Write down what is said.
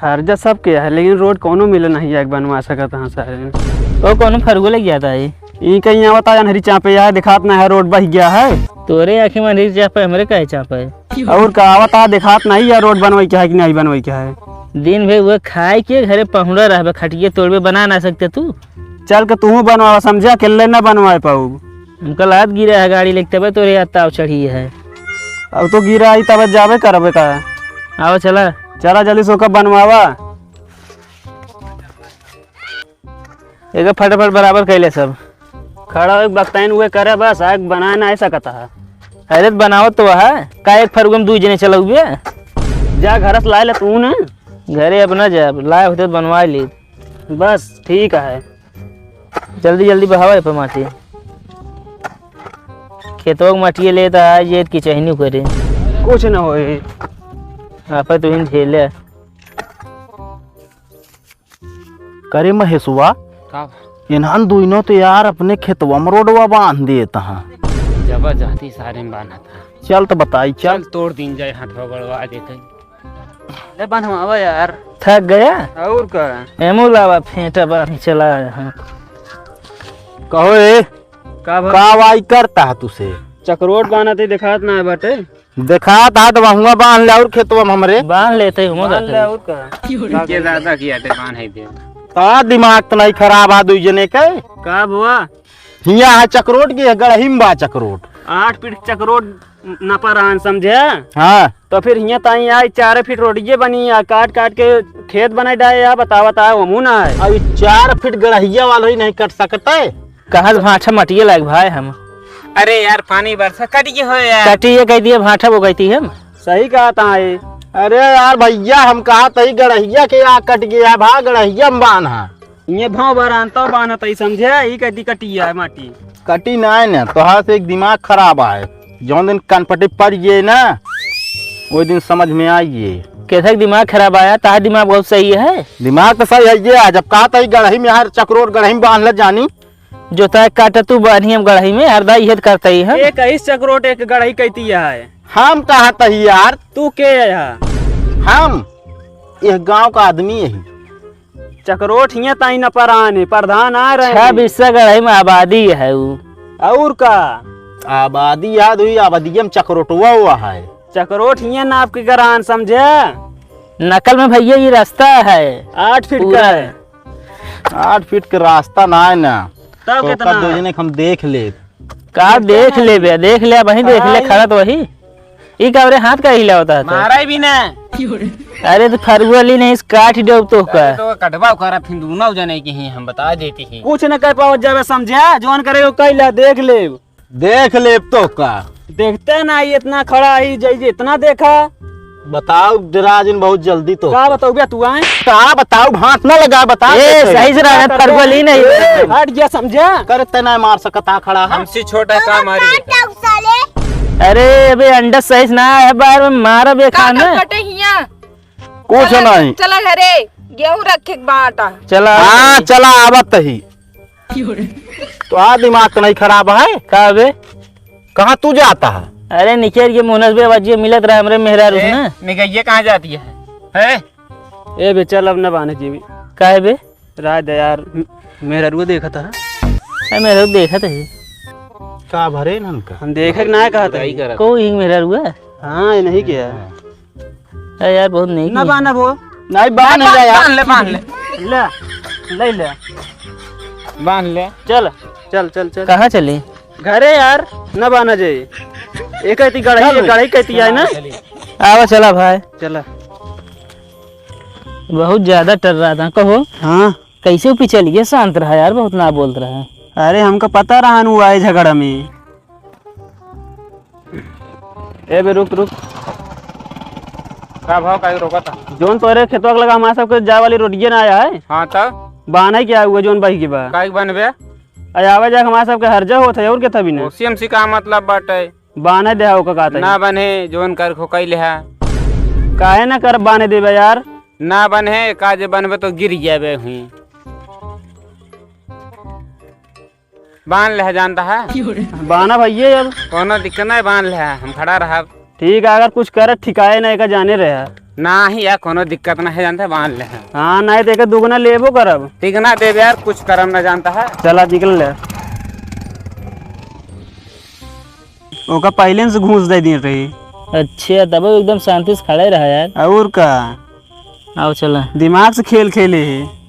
हर्जा सब के है लेकिन रोड कोनो मिले नहीं है बनवा सकत हां सारे। तो कोनो फरगो लग गया था ई कहीं आवता अनहरी चापे यार दिखात ना है रोड बह गया है। तोरे आँखें में अंधेरी चापा हमरे काहे चापा है? और का आवता दिखात नहीं है रोड बनवाई क्या है कि नहीं बनवाई क्या है। दिन भर वो खाए के घरे पहुँड़ा रह खटिए तोड़बे बना ना सकते तू। चल के तू बनवा समझा अकेले न बनवाए पाऊ। उनका लात गिरा है गाड़ी लेके तब तोरे याद ताव चढ़ी है। अब तो गिरा आई तब जाबे करबे का। आओ चला चला जल्दी सो कब बनवावा। एक फटाफट बराबर कैले सब खड़ा एक बक्ताइन हुए करे बस आग बना ना सकता है। अरे बनाओ तो है का एक फरगम दू जने चलो जा घर से लाए ले तू ना घरे अपना जा लाए होते तो बनवा ली। बस ठीक है जल्दी जल्दी बहावा पे माटी खेतों माटी ले तो आज जेत की चहनी करे कुछ न होए आप तो इन झेले करे महेशुआ इन्हान दुइनो तो यार अपने खेतवा में रोडवा बांध देता है। जबरदस्ती सारे में बांधा था। चल तो बताई चल तोड़ दिन जाए हाथ गड़वा देते ले बनवावा यार। थक गया और का एमो लावा फेंटा बांध चला यहाँ कहो ए का वाई करता है तुसे चक्रोट बांधा थे दिखात ना है बटे देखा था तो वहाँ बांध ले और खेतवा में हमरे बांध लेते हो और का के ज्यादा किया थे बांध है दे ता दिमाग तो नहीं खराब आ दुई जने के का हुआ हिया है चक्रोट की गढ़ही में बा चक्रोट 8 फीट चक्रोट न पर समझे। हाँ तो फिर हिया ताई आई 4 फीट रोडिये बनी है काट काट के खेत बनाए डाले या बतावा वो ना है। अभी 4 फीट गढ़हिया वाला ही नहीं कट सकता है। कहा भाठा मटिए लाग भाई हम। अरे यार पानी बरसा कटिए हो यार कटिए कह दिए भाठा वो कहती हम सही कहा था ये। अरे यार भैया हम कहा तही गढ़हिया के आ कट गया भा गढ़हिया में बांधा ये भाव बरानता बांधा तई समझे ई कहती कटिया है माटी कटी नहीं ना तो हाथ से एक दिमाग खराब आए जो दिन कनपटे पड़ गए ना वो दिन समझ में आइए कैसा दिमाग खराब आया तार दिमाग बहुत सही है। दिमाग तो सही है ये जब कहा था गढ़ही में यार चक्रोट गढ़ही में बांध ले जानी जो तय काटा तू बांधी हम गढ़ही में हरदा ये करता ही है। एक इस चक्रोट एक गढ़ही कहती है। हम कहा तही यार तू के है हम यह गांव का आदमी यही चक्रोट हिया ताई न पराने प्रधान आ रहे 6 बिस्सा गढ़ही में आबादी है वो और का आबादी याद हुई आबादी में चक्रोटुआ हुआ है चक्रोट हिया नाप के करान समझे। नकल में भैया ये रास्ता है 8 फीट का है 8 फीट के रास्ता ना है ना तब तो कितना दो जने हम देख ले का देख ले बे देख ले वही देख ले खड़ा तो वही ई कावरे हाथ का हिला होता है मारा भी ना। अरे तो फरवरी नहीं इस काट दो तो का तो कटवा करा फिर दोनों जने की ही हम बता देती ही कुछ न कर पाओ जब समझे जोन करे कैला देख ले तो का देखते ना ये इतना खड़ा ही जैसे इतना देखा बताओ डराजिन बहुत जल्दी तो का बताओ बे तू आए का बताओ हाथ ना लगा बता ए सही से रहा फरवरी नहीं हट गया समझे करते ना मार सकता खड़ा हमसे छोटा का मारी। अरे अबे अंडा सही से ना है बाहर में मारा बे खाना कुछ नहीं चला घरे गेहूं रखे बाटा चला हाँ चला आवत ही तो आ दिमाग तो नहीं खराब है का बे कहाँ तू जाता है। अरे निखेर के मुनस बे वजिए मिलत रहा हमरे मेहरारू ना निगैये कहाँ जाती है ए बे चल अब न बाने जीवी काहे बे राय दे यार मेरा रुआ देखा था मेरा देखा था का भरे नन का हम देखे ना कहा था कोई मेरा रुआ हाँ ये नहीं किया अरे यार बहुत नहीं ना बाना वो नहीं बांध ले यार बांध ले ले बांध ले चल चल चल चल कहाँ चले घरे यार न बाना जाए एक कहती गढ़ी कहती है ना आवा चला भाई चला बहुत ज्यादा डर रहा था कहो हाँ कैसे पीछे लिए शांत रहा यार बहुत ना बोल रहा है। अरे हमको पता रहा हुआ है झगड़ा में। ए बे रुक का भाव का रोका था जोन तोरे खेतवा लगा हमारे सबके जाए वाली रोडिये ना आया है। हाँ तब बाना क्या हुआ जोन बाई की बा का बनबे आवे जा हमारे सबके हर्जा होता है और के तभी ना सीएमसी का मतलब बाटे बाने दे हो का ना बने जोन कर खो कैले है काहे ना कर बाने देबे यार ना बने का जे बनबे तो गिर जाबे हुई बांध ले जानता है बाना भैया अब कोनो दिक्कत नहीं बांध ले हम खड़ा रहा ठीक है अगर कुछ कर ठिकाए नहीं का जाने रहे ना ही यार कोनो दिक्कत ना है जानता है बांध ले हैं। हाँ नहीं देखे दुगना लेबो करब। ठीक ना देव यार कुछ करम ना जानता है। चला निकल ले। ओका पहले से घूस दे दी रही। अच्छा तब एकदम शांति से खड़े रहा यार। और का आओ चला। दिमाग से खेल खेले है।